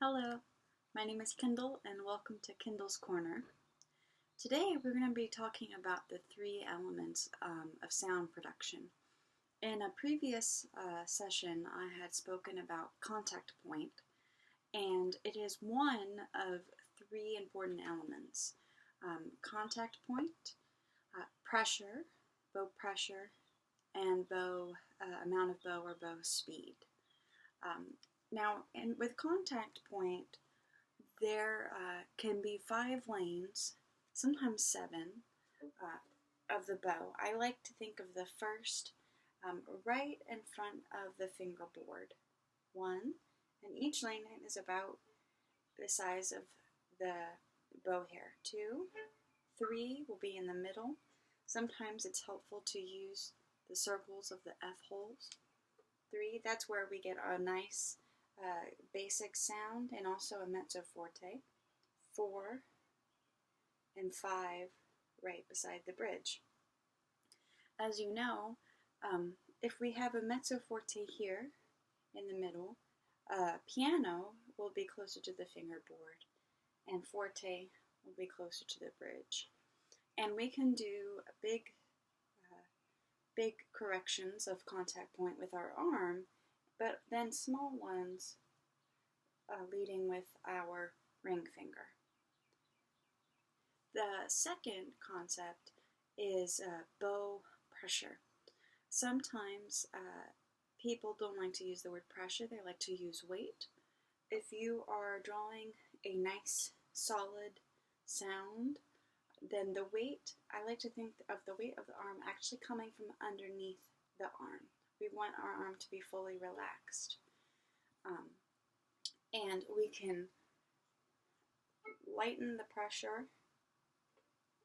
Hello, my name is Kendall and welcome to Kendall's Corner. Today we're going to be talking about the three elements of sound production. In a previous session I had spoken about contact point, and it is one of three important elements. Contact point, pressure, bow pressure, and bow amount of bow or bow speed. Now, with contact point, there can be 5 lanes, sometimes 7, of the bow. I like to think of the first right in front of the fingerboard. 1, and each lane is about the size of the bow hair. 2, 3 will be in the middle. Sometimes it's helpful to use the circles of the F holes. 3, that's where we get a nice basic sound and also a mezzo forte. 4 and 5 right beside the bridge. As you know, if we have a mezzo forte here in the middle, piano will be closer to the fingerboard and forte will be closer to the bridge. And we can do big corrections of contact point with our arm, but then small ones leading with our ring finger. The second concept is bow pressure. Sometimes people don't like to use the word pressure, they like to use weight. If you are drawing a nice solid sound, then the weight, I like to think of the weight of the arm actually coming from underneath the arm. We want our arm to be fully relaxed. And we can lighten the pressure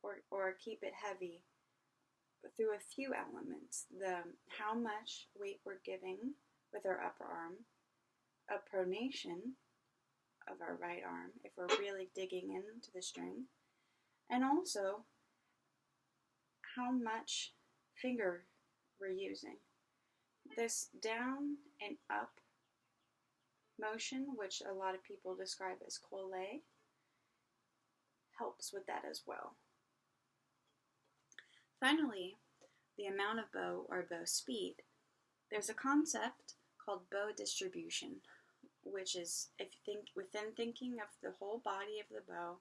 or keep it heavy through a few elements. How much weight we're giving with our upper arm, a pronation of our right arm if we're really digging into the string, and also how much finger we're using. This down and up motion, which a lot of people describe as collé, helps with that as well. Finally, the amount of bow or bow speed. There's a concept called bow distribution, which is within thinking of the whole body of the bow,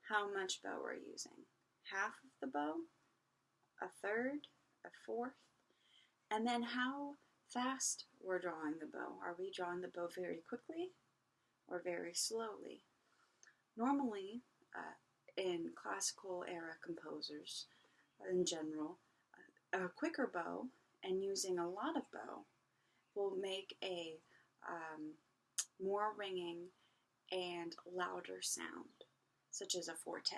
how much bow we're using. Half of the bow, a third, a fourth, and then how fast we're drawing the bow. Are we drawing the bow very quickly or very slowly? Normally, in classical era composers in general, a quicker bow and using a lot of bow will make a more ringing and louder sound, such as a forte.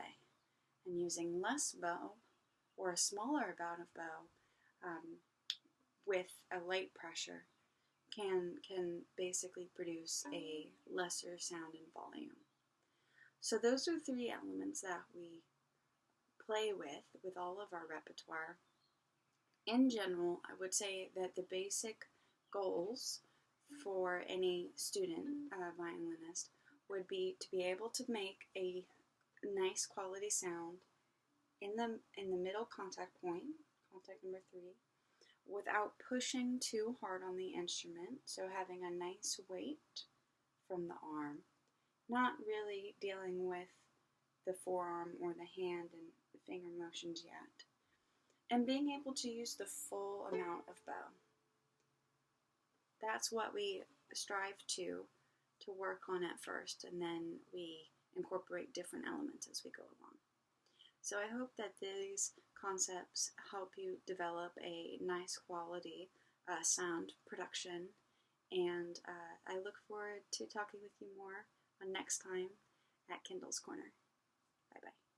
And using less bow or a smaller amount of bow with a light pressure can basically produce a lesser sound and volume. So those are 3 elements that we play with all of our repertoire. In general, I would say that the basic goals for any student violinist would be to be able to make a nice quality sound in the middle contact point, contact number 3, without pushing too hard on the instrument, so having a nice weight from the arm, not really dealing with the forearm or the hand and the finger motions yet, and being able to use the full amount of bow. That's what we strive to work on at first, and then we incorporate different elements as we go along. So I hope that these concepts help you develop a nice quality sound production, and I look forward to talking with you more on next time at Kendall's Corner. Bye-bye.